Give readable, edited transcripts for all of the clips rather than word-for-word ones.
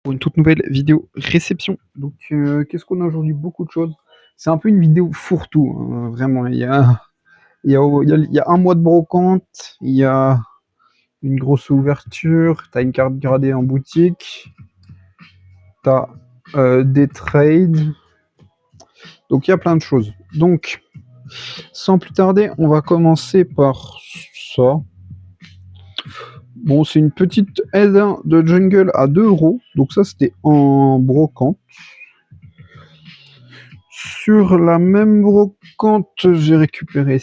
Pour une toute nouvelle vidéo réception. Donc, qu'est-ce qu'on a aujourd'hui? Beaucoup de choses. C'est un peu une vidéo fourre-tout, hein, vraiment. Il y a un mois de brocante, il y a une grosse ouverture, tu as une carte gradée en boutique, tu as des trades. Donc, il y a plein de choses. Donc, sans plus tarder, on va commencer par ça. Bon, c'est une petite aide de jungle à 2 €. Donc, ça, c'était en brocante. Sur la même brocante, j'ai récupéré.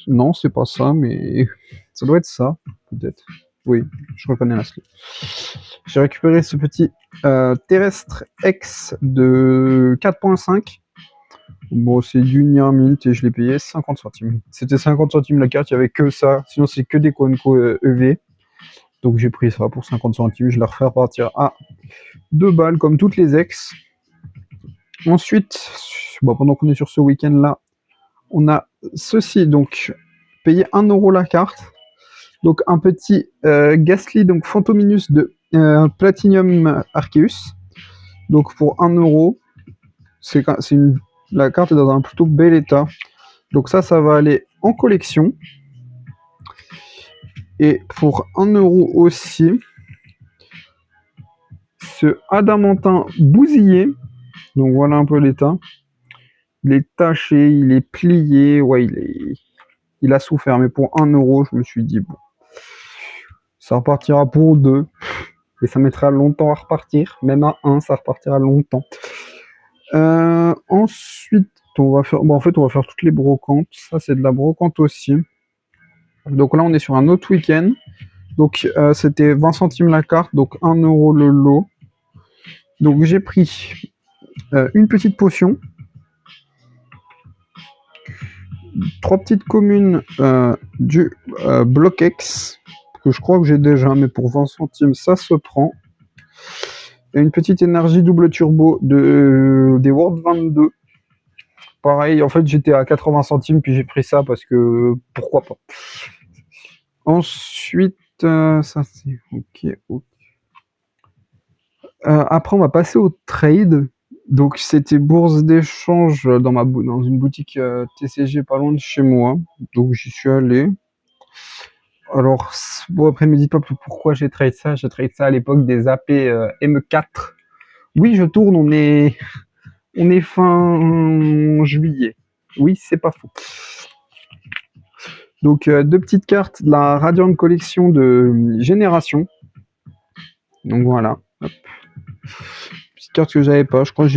Non, c'est pas ça, mais ça doit être ça, peut-être. Oui, je reconnais la slip. J'ai récupéré ce petit terrestre X de 4.5. Bon, c'est du Nier Mint et je l'ai payé 50 centimes. C'était 50 centimes la carte, il n'y avait que ça. Sinon, c'est que des Conco EV. Donc, j'ai pris ça pour 50 centimes. Je la refais repartir à 2 balles, comme toutes les ex. Ensuite, bon, pendant qu'on est sur ce week-end-là, on a ceci, donc payer 1 € la carte. Donc un petit Ghastly, donc Phantominus de Platinum Arceus. Donc pour 1 €, la carte est dans un plutôt bel état. Donc ça va aller en collection. Et pour 1 € aussi, ce Adamantin bousillé. Donc voilà un peu l'état. Il est taché, il est plié, ouais, il a souffert. Mais pour 1 €, je me suis dit, bon, ça repartira pour 2. Et ça mettra longtemps à repartir. Même à 1, ça repartira longtemps. Ensuite, on va faire... Bon, en fait, on va faire toutes les brocantes. Ça, c'est de la brocante aussi. Donc là, on est sur un autre week-end. Donc, c'était 20 centimes la carte. Donc, 1 € le lot. Donc, j'ai pris une petite potion. 3 petites communes du bloc X. Que je crois que j'ai déjà, mais pour 20 centimes, ça se prend. Et une petite énergie double turbo des World 22. Pareil, en fait, j'étais à 80 centimes, puis j'ai pris ça parce que pourquoi pas. Ensuite, ça c'est ok. Après, on va passer au trade. Donc, c'était bourse d'échange dans une boutique TCG pas loin de chez moi. Donc, j'y suis allé. Alors, bon, après, ne me dites pas pourquoi j'ai trade ça. J'ai trade ça à l'époque des AP M4. Oui, je tourne, on est fin juillet. Oui, c'est pas faux. Donc, 2 petites cartes de la Radiant Collection de Génération. Donc voilà. Hop. Petite carte que j'avais pas. Je crois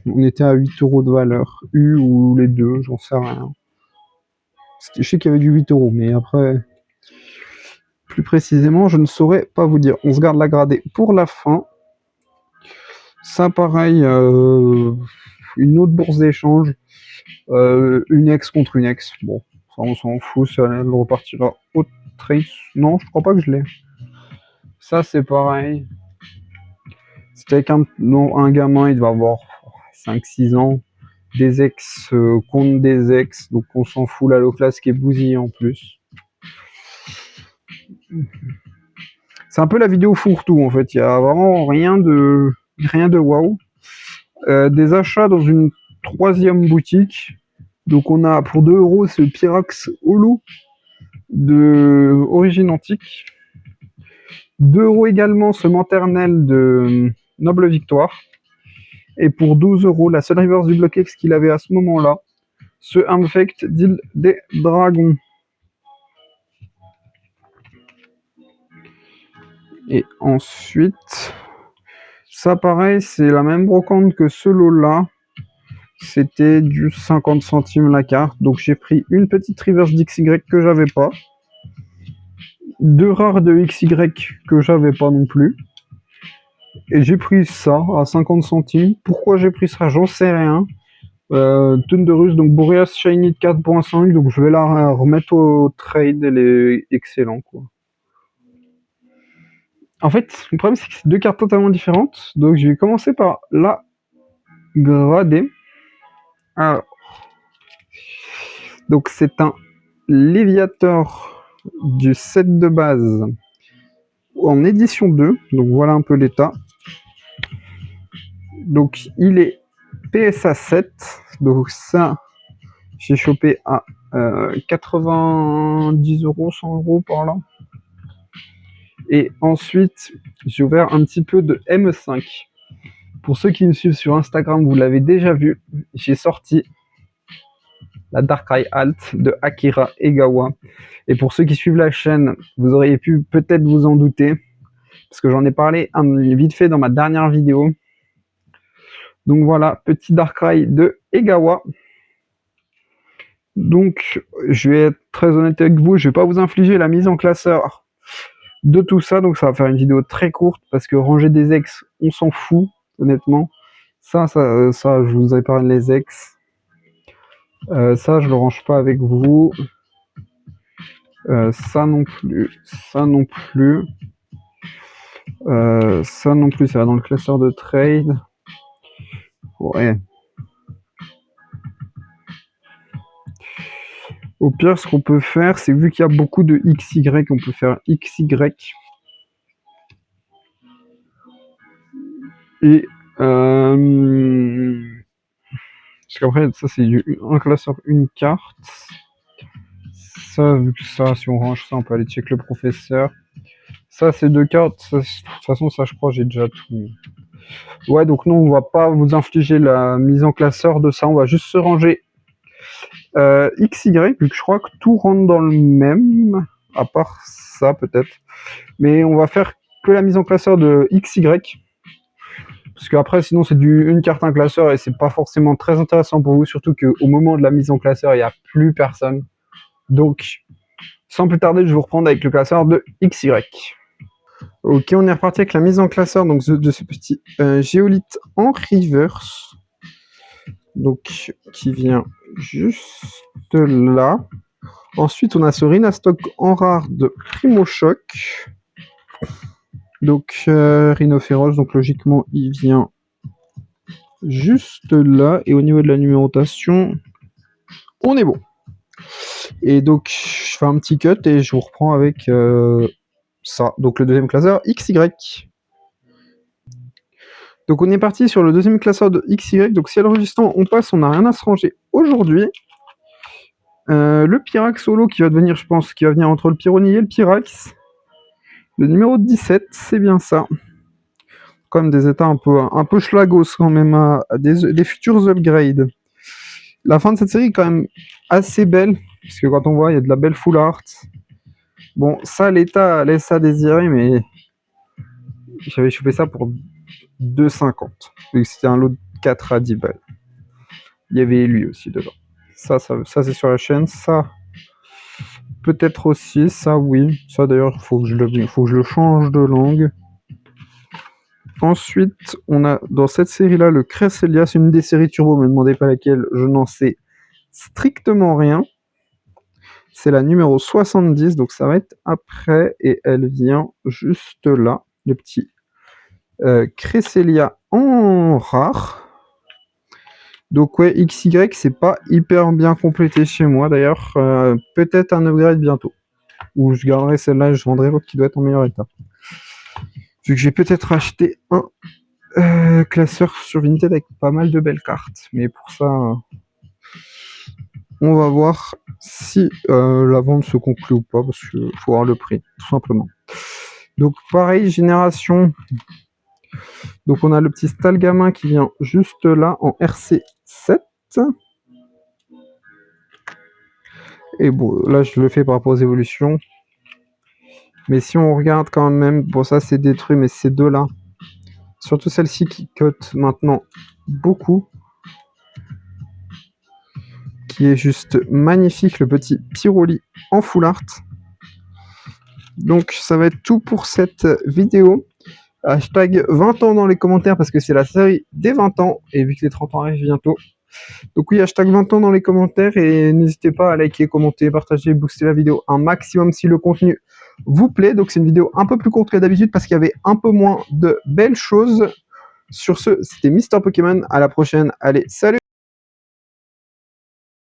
on était à 8 € de valeur. U ou les deux, j'en sais rien. Je sais qu'il y avait du 8 €, mais après, plus précisément, je ne saurais pas vous dire. On se garde la gradée pour la fin. Ça, pareil, une autre bourse d'échange. Une ex contre une ex. Bon, ça, on s'en fout. Ça, elle repartira au trade. Non, je crois pas que je l'ai. Ça, c'est pareil. C'était avec un gamin, il devait avoir 5-6 ans. Des ex contre des ex. Donc, on s'en fout. La low class qui est bousillée en plus. C'est un peu la vidéo fourre-tout, en fait. Il y a vraiment rien de waouh. Des achats dans une 3e boutique. Donc, on a pour 2 € ce Pyrax Holo de Origine Antique. 2 € également ce Maternel de Noble Victoire. Et pour 12 €, la seule reverse du bloc X qu'il avait à ce moment-là, ce Infect d'Île des Dragons. Et ensuite, ça pareil, c'est la même brocante que ce lot-là. C'était du 50 centimes la carte. Donc j'ai pris une petite reverse d'XY que j'avais pas. 2 rares de XY que j'avais pas non plus. Et j'ai pris ça à 50 centimes. Pourquoi j'ai pris ça, j'en sais rien. Thunderus, donc Boreas Shiny de 4.5. Donc je vais la remettre au trade. Elle est excellente, quoi. En fait, le problème, c'est que c'est 2 cartes totalement différentes. Donc, je vais commencer par la grader. Alors, donc, c'est un Léviator du set de base en édition 2, donc voilà un peu l'état. Donc il est PSA 7, donc ça j'ai chopé à 90 €, 100 € par là. Et ensuite j'ai ouvert un petit peu de M5. Pour ceux qui me suivent sur Instagram, vous l'avez déjà vu, j'ai sorti la Darkrai Alt de Akira Egawa. Et pour ceux qui suivent la chaîne, vous auriez pu peut-être vous en douter, parce que j'en ai parlé vite fait dans ma dernière vidéo. Donc voilà, petit Darkrai de Egawa. Donc je vais être très honnête avec vous, je vais pas vous infliger la mise en classeur de tout ça, donc ça va faire une vidéo très courte, parce que ranger des ex, on s'en fout, honnêtement. Ça, je vous épargne les ex. Ça, je le range pas avec vous. Ça non plus, ça non plus. Ça non plus, ça va dans le classeur de trade. Ouais. Au pire, ce qu'on peut faire, c'est vu qu'il y a beaucoup de XY, on peut faire XY. Et parce qu'après, ça c'est un classeur, une carte. Ça, vu que ça, si on range ça, on peut aller check le professeur. Ça, c'est deux cartes. Ça, de toute façon, ça, je crois, j'ai déjà tout. Ouais, donc non, on va pas vous infliger la mise en classeur de ça. On va juste se ranger XY, vu que je crois que tout rentre dans le même, à part ça peut-être. Mais on va faire que la mise en classeur de XY. Parce qu'après, sinon, c'est une carte, un classeur, et c'est pas forcément très intéressant pour vous, surtout qu'au moment de la mise en classeur, il n'y a plus personne. Donc, sans plus tarder, je vais vous reprendre avec le classeur de XY. Ok, on est reparti avec la mise en classeur donc, de ce petit géolithe en reverse. Donc, qui vient juste là. Ensuite, on a ce Rhinastock en rare de Primo Choc. Donc, Rhinophéros, donc logiquement, il vient juste là. Et au niveau de la numérotation, on est bon. Et donc, je fais un petit cut et je vous reprends avec ça. Donc, le deuxième classeur, XY. Donc, on est parti sur le deuxième classeur de XY. Donc, si à l'enregistrement, on passe, on n'a rien à se ranger aujourd'hui. Le Pyrax solo qui va devenir, je pense, qui va venir entre le Pyronille et le Pyrax. Le numéro 17, c'est bien ça. Quand même des états un peu schlagos quand même à des futurs upgrades. La fin de cette série est quand même assez belle, parce que quand on voit, il y a de la belle full art. Bon, ça, l'état laisse à désirer, mais j'avais chopé ça pour 2,50. Vu que c'était un lot de 4 à 10 balles. Il y avait lui aussi dedans. Ça c'est sur la chaîne. Ça, peut-être aussi. Ça, oui. Ça, d'ailleurs, il faut que je le change de langue. Ensuite, on a dans cette série-là le Cresselia. C'est une des séries turbo, ne me demandez pas laquelle. Je n'en sais strictement rien. C'est la numéro 70, donc ça va être après. Et elle vient juste là. Le petit Cresselia en rare. Donc ouais, XY, c'est pas hyper bien complété chez moi. D'ailleurs, peut-être un upgrade bientôt. Ou je garderai celle-là et je vendrai l'autre qui doit être en meilleur état. Vu que j'ai peut-être acheté un classeur sur Vinted avec pas mal de belles cartes. Mais pour ça, on va voir si la vente se conclut ou pas. Parce qu'il faut voir le prix, tout simplement. Donc pareil, génération. Donc on a le petit Stalgamin qui vient juste là en RC7. Et bon, là je le fais par rapport aux évolutions. Mais si on regarde quand même, bon ça c'est détruit, mais ces deux-là, surtout celle-ci qui cote maintenant beaucoup, qui est juste magnifique, le petit Pyroli en full art. Donc ça va être tout pour cette vidéo. Hashtag 20 ans dans les commentaires parce que c'est la série des 20 ans et vu que les 30 ans arrivent bientôt. Donc oui, hashtag 20 ans dans les commentaires et n'hésitez pas à liker, commenter, partager, booster la vidéo un maximum si le contenu vous plaît. Donc c'est une vidéo un peu plus courte que d'habitude parce qu'il y avait un peu moins de belles choses. Sur ce, c'était Mister Pokémon. À la prochaine. Allez, salut!